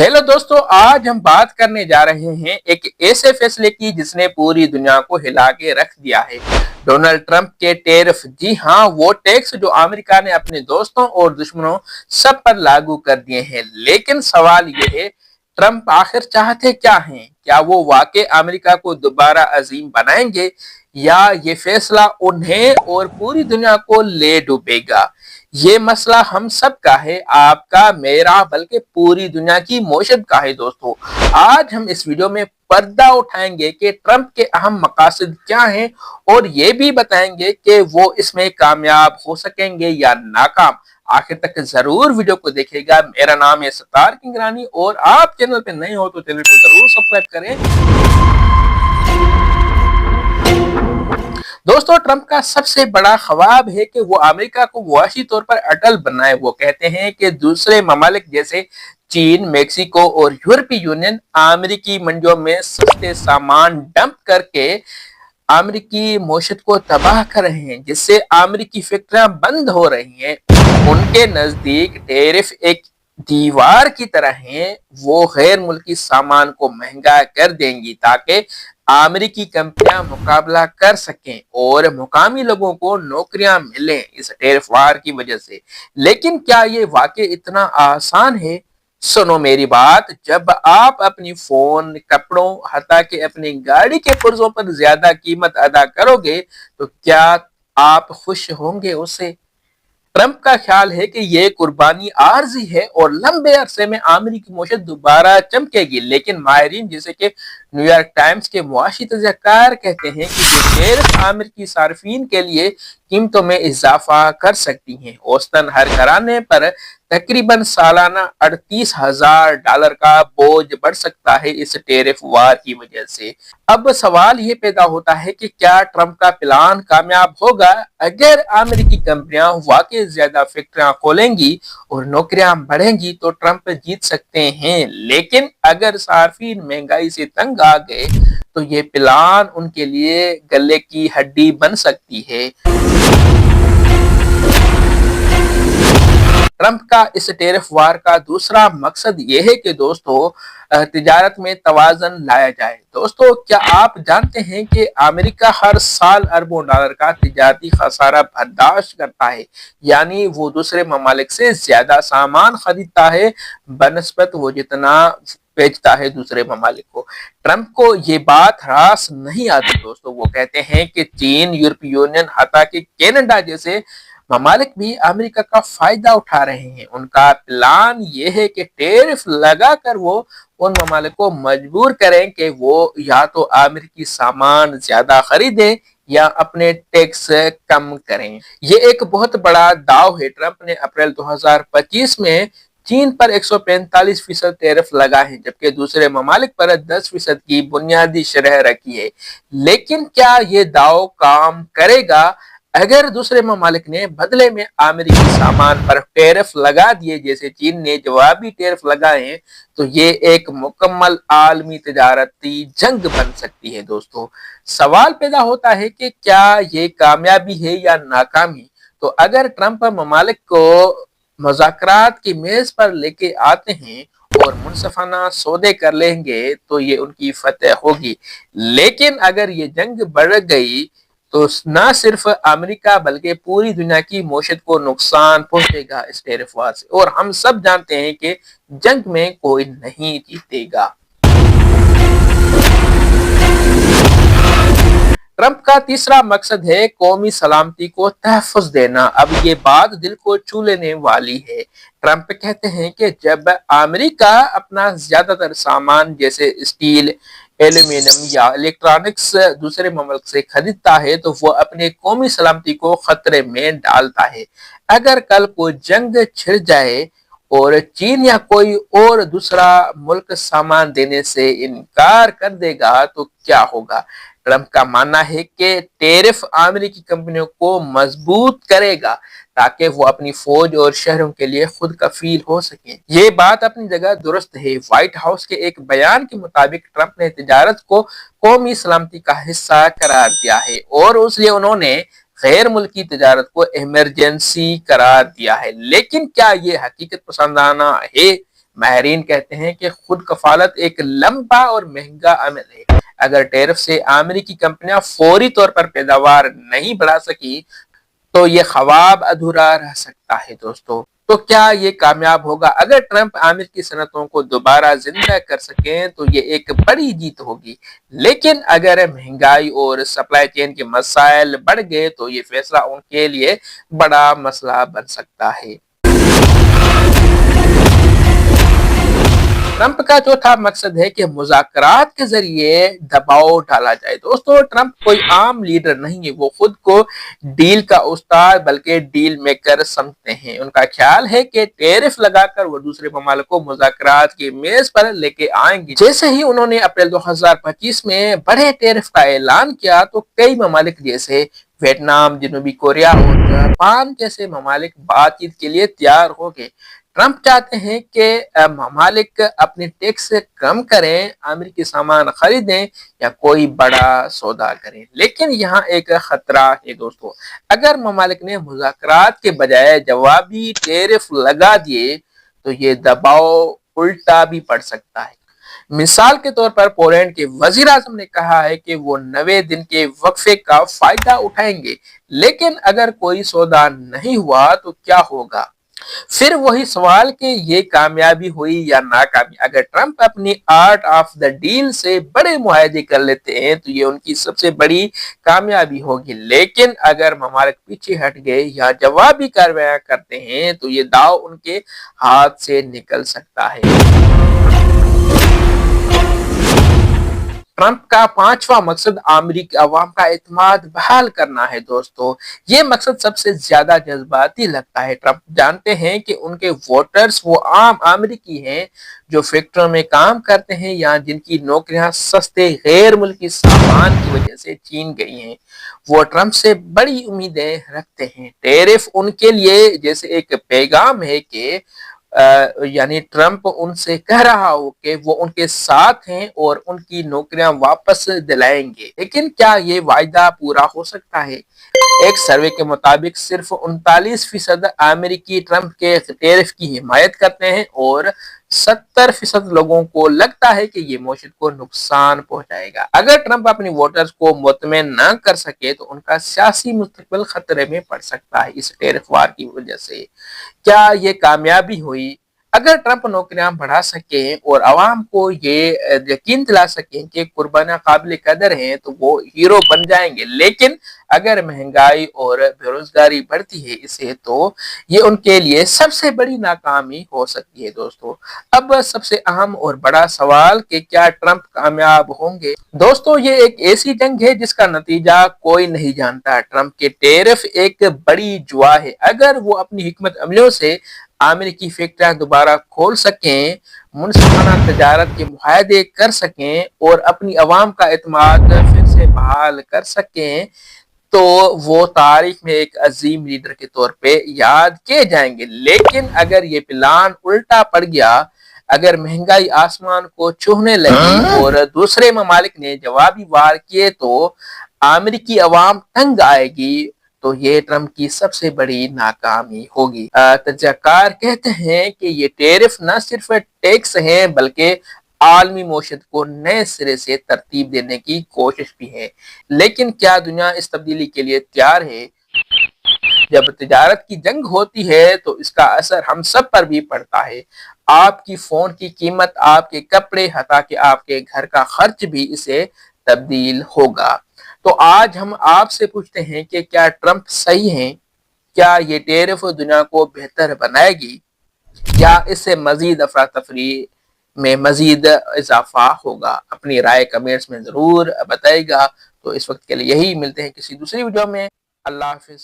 Hello दोस्तों, आज हम बात करने जा रहे हैं एक ऐसे फैसले की जिसने पूरी दुनिया को हिला के रख दिया है। डोनाल्ड ट्रंप के टैरिफ। जी हाँ, वो टैक्स जो अमेरिका ने अपने दोस्तों और दुश्मनों सब पर लागू कर दिए हैं। लेकिन सवाल ये है, ट्रंप आखिर चाहते क्या हैं? क्या वो वाकई अमेरिका को दोबारा अजीम बनाएंगे या ये फैसला उन्हें और पूरी दुनिया को ले डूबेगा? ये मसला हम सब का है, आपका, मेरा, बल्कि पूरी दुनिया की मौशद का है। दोस्तों, आज हम इस वीडियो में पर्दा उठाएंगे कि ट्रंप के अहम मकासद क्या हैं और ये भी बताएंगे कि वो इसमें कामयाब हो सकेंगे या नाकाम। आखिर तक जरूर वीडियो को देखिएगा। मेरा नाम है सत्तार किंगरानी और आप चैनल पे नए हो तो चैनल को जरूर सब्सक्राइब करें। दोस्तों, ट्रंप का सबसे बड़ा ख्वाब है कि वो अमेरिका को मुआशी तौर पर अटल बनाए। वो कहते हैं कि दूसरे ममालिक जैसे चीन, मेक्सिको और यूरोपीय यूनियन अमेरिकी मंडियों में सस्ते सामान डंप करके अमेरिकी मौशत को तबाह कर रहे हैं, जिससे अमेरिकी फैक्ट्रियां बंद हो रही हैं। उनके नजदीक टैरिफ एक दीवार की तरह हैं। वो गैर मुल्की सामान को महंगा कर देंगी ताकि अमेरिकी कंपनियां मुकाबला कर सकें और मुकामी लोगों को नौकरियां मिलें इस टैरिफ वार की वजह से। लेकिन क्या ये वाकई इतना आसान है? सुनो मेरी बात, जब आप अपनी फोन, कपड़ों, हत्ता कि अपनी गाड़ी के पुर्जों पर ज्यादा कीमत अदा करोगे तो क्या आप खुश होंगे उससे? ट्रंप का ख्याल है कि ये कुर्बानी आर्जी है और लंबे अरसे में अमेरिकी मौशत दोबारा चमकेगी। लेकिन माहिरीन जैसे कि न्यूयॉर्क टाइम्स के मुआशी तजक्कार कहते हैं कि ये टैरिफ अमेरिकी सार्फिन के लिए कीमतों में इजाफा कर सकती हैं। औसतन हर घराने पर तकरीबन सालाना $38,000 का बोझ बढ़ सकता है इस टैरिफ वार की वजह से। अब सवाल ये पैदा होता है कि क्या ट्रंप का प्लान कामयाब होगा? अगर अमेरिकी कंपनियां वाकई ज्यादा फैक्ट्रियां खोलेंगी और नौकरियां बढ़ेंगी तो ट्रंप जीत सकते हैं। लेकिन अगर सार्फिन महंगाई से तंग आ गए तो ये प्लान उनके लिए गले की हड्डी बन सकती है। ट्रंप का इस टैरिफ वार का दूसरा मकसद यह है कि दोस्तों तिजारत में तवाज़न लाया जाए। दोस्तों, क्या आप जानते हैं कि अमेरिका हर साल अरबों डॉलर का तिजारती खसारा बर्दाश्त करता है? यानी वो दूसरे ममालिक से ज्यादा सामान खरीदता है बनस्बत वो जितना बेचता है दूसरे ममालिक को। ट्रंप को ये बात रास नहीं आती। दोस्तों, वो कहते हैं कि चीन, यूरोपीय यूनियन, हत्ता कि कनाडा जैसे ममालिक भी अमेरिका का फायदा उठा रहे हैं। उनका प्लान ये है कि टैरिफ लगाकर वो उन ममालिक को मजबूर करें कि वो या तो अमेरिकी सामान ज्यादा खरीदें या अपने टैक्स कम करें। ये एक बहुत बड़ा दाव है। ट्रंप ने अप्रैल 2025 में चीन पर 145% टैरिफ लगा है, जबकि दूसरे ममालिक पर 10% की बुनियादी शरह रखी है। लेकिन क्या ये दाव काम करेगा? अगर दूसरे ममालिक ने बदले में अमेरिकी सामान पर टैरिफ लगा दिए जैसे चीन ने जवाबी टैरिफ लगाए हैं तो ये एक मुकम्मल आलमी तजारती जंग बन सकती है। दोस्तों, सवाल पैदा होता है कि क्या ये कामयाबी है या नाकामी? तो अगर ट्रंप ममालिक को मुज़ाकरात की मेज पर लेके आते हैं और मुनसफाना सौदे कर लेंगे तो ये उनकी फतेह होगी। लेकिन अगर ये जंग बढ़ गई तो न सिर्फ अमेरिका बल्कि पूरी दुनिया की मौशत को नुकसान पहुंचेगा इस टैरिफ वार से। और हम सब जानते हैं कि जंग में कोई नहीं जीतेगा। ट्रंप का तीसरा मकसद है कौमी सलामती को तहफ़्फ़ुज़ देना। अब ये बात दिल को छू लेने वाली है। ट्रंप कहते हैं कि जब अमेरिका अपना ज्यादातर सामान जैसे स्टील, एल्यूमिनियम या इलेक्ट्रॉनिक्स दूसरे ममालिक से खरीदता है तो वो अपने कौमी सलामती को खतरे में डालता है। अगर कल कोई जंग छिड़ जाए और चीन या कोई और दूसरा मुल्क सामान देने से इनकार कर देगा तो क्या होगा? ट्रंप का मानना है कि टैरिफ अमेरिकी कंपनियों को मजबूत करेगा ताकि वो अपनी फौज और शहरों के लिए खुद कफील हो सके। ये बात अपनी जगह दुरुस्त है। व्हाइट हाउस के एक बयान के मुताबिक ट्रंप ने तिजारत को कौमी सलामती का हिस्सा करार दिया है और इसलिए उन्होंने गैर मुल्की तिजारत को इमरजेंसी करार दिया है। लेकिन क्या ये हकीकत पसंदाना है? ماہرین کہتے ہیں کہ خود کفالت ایک لمبا اور مہنگا عمل ہے۔ اگر ٹیرف سے امریکی کمپنیاں فوری طور پر پیداوار نہیں بڑھا سکی تو یہ خواب ادھورا رہ سکتا ہے دوستو۔ تو کیا یہ کامیاب ہوگا؟ اگر ٹرمپ عامر کی صنعتوں کو دوبارہ زندہ کر سکیں تو یہ ایک بڑی جیت ہوگی، لیکن اگر مہنگائی اور سپلائی چین کے مسائل بڑھ گئے تو یہ فیصلہ ان کے لیے بڑا مسئلہ بن سکتا ہے۔ ٹرمپ کا چوتھا مقصد ہے کہ مذاکرات کے ذریعے دباؤ ڈالا جائے۔ دوستو ٹرمپ کوئی عام لیڈر نہیں ہے، وہ خود کو ڈیل کا استاد بلکہ ڈیل میکر سمجھتے ہیں۔ ان کا خیال ہے کہ ٹیرف لگا کر وہ دوسرے ممالک کو مذاکرات کی میز پر لے کے آئیں گے۔ جیسے ہی انہوں نے اپریل 2025 میں بڑے ٹیرف کا اعلان کیا تو کئی ممالک جیسے ویتنام، جنوبی کوریا اور جاپان جیسے ممالک بات چیت کے لیے تیار ہو گئے۔ ٹرمپ چاہتے ہیں کہ ممالک اپنے ٹیکس کم کریں، امریکی سامان خریدیں یا کوئی بڑا سودا کریں، لیکن یہاں ایک خطرہ ہے دوستو۔ اگر ممالک نے مذاکرات کے بجائے جوابی ٹیرف لگا دیے تو یہ دباؤ الٹا بھی پڑ سکتا ہے۔ مثال کے طور پر پولینڈ کے وزیر اعظم نے کہا ہے کہ وہ 90 دن کے وقفے کا فائدہ اٹھائیں گے، لیکن اگر کوئی سودا نہیں ہوا تو کیا ہوگا؟ پھر وہی سوال کہ یہ کامیابی ہوئی یا ناکامی۔ اگر ٹرمپ اپنی آرٹ آف دا ڈیل سے بڑے معاہدے کر لیتے ہیں تو یہ ان کی سب سے بڑی کامیابی ہوگی، لیکن اگر ممالک پیچھے ہٹ گئے یا جوابی کاروائیاں کرتے ہیں تو یہ داؤ ان کے ہاتھ سے نکل سکتا ہے۔ ٹرمپ کا پانچواں مقصد امریکی عوام کا اعتماد بحال کرنا ہے دوستو۔ یہ مقصد سب سے زیادہ جذباتی لگتا ہے۔ ٹرمپ جانتے ہیں کہ ان کے ووٹرز وہ عام امریکی ہیں جو فیکٹریوں میں کام کرتے ہیں یا جن کی نوکریاں سستے غیر ملکی سامان کی وجہ سے چھین گئی ہیں۔ وہ ٹرمپ سے بڑی امیدیں رکھتے ہیں۔ ٹیرف ان کے لیے جیسے ایک پیغام ہے کہ یعنی ٹرمپ ان سے کہہ رہا ہو کہ وہ ان کے ساتھ ہیں اور ان کی نوکریاں واپس دلائیں گے، لیکن کیا یہ وعدہ پورا ہو سکتا ہے؟ ایک سروے کے مطابق صرف 39% امریکی ٹرمپ کے ٹیرف کی حمایت کرتے ہیں اور 70% لوگوں کو لگتا ہے کہ یہ معیشت کو نقصان پہنچائے گا۔ اگر ٹرمپ اپنی ووٹرز کو مطمئن نہ کر سکے تو ان کا سیاسی مستقبل خطرے میں پڑ سکتا ہے اس ٹیرف وار کی وجہ سے۔ کیا یہ کامیابی ہوئی؟ اگر ٹرمپ نوکریاں بڑھا سکیں اور عوام کو یہ یقین دلا سکیں کہ قربانیاں قابل قدر ہیں تو وہ ہیرو بن جائیں گے، لیکن اگر مہنگائی اور بے روزگاری بڑھتی ہے اسے تو یہ ان کے لیے سب سے بڑی ناکامی ہو سکتی ہے دوستو۔ اب سب سے اہم اور بڑا سوال کہ کیا ٹرمپ کامیاب ہوں گے؟ دوستو یہ ایک ایسی جنگ ہے جس کا نتیجہ کوئی نہیں جانتا۔ ٹرمپ کے ٹیرف ایک بڑی جوا ہے۔ اگر وہ اپنی حکمت عملیوں سے امریکی فیکٹریاں دوبارہ کھول سکیں، منصفانہ تجارت کے معاہدے کر سکیں اور اپنی عوام کا اعتماد پھر سے بحال کر سکیں تو وہ تاریخ میں ایک عظیم لیڈر کے طور پہ یاد کیے جائیں گے۔ لیکن اگر یہ پلان الٹا پڑ گیا، اگر مہنگائی آسمان کو چھونے لگی اور دوسرے ممالک نے جوابی وار کیے تو امریکی عوام تنگ آئے گی تو یہ ٹرمپ کی سب سے بڑی ناکامی ہوگی۔ تجزیہ کار کہتے ہیں کہ یہ ٹیرف نہ صرف ٹیکس ہیں بلکہ عالمی معیشت کو نئے سرے سے ترتیب دینے کی کوشش بھی ہے۔ لیکن کیا دنیا اس تبدیلی کے لیے تیار ہے؟ جب تجارت کی جنگ ہوتی ہے تو اس کا اثر ہم سب پر بھی پڑتا ہے۔ آپ کی فون کی قیمت، آپ کے کپڑے، حتیٰ کہ آپ کے گھر کا خرچ بھی اسے تبدیل ہوگا۔ تو آج ہم آپ سے پوچھتے ہیں کہ کیا ٹرمپ صحیح ہیں؟ کیا یہ ٹیرف دنیا کو بہتر بنائے گی یا اس سے مزید افراتفری میں مزید اضافہ ہوگا؟ اپنی رائے کمنٹس میں ضرور بتائے گا۔ تو اس وقت کے لیے یہی، ملتے ہیں کسی دوسری ویڈیو میں۔ اللہ حافظ۔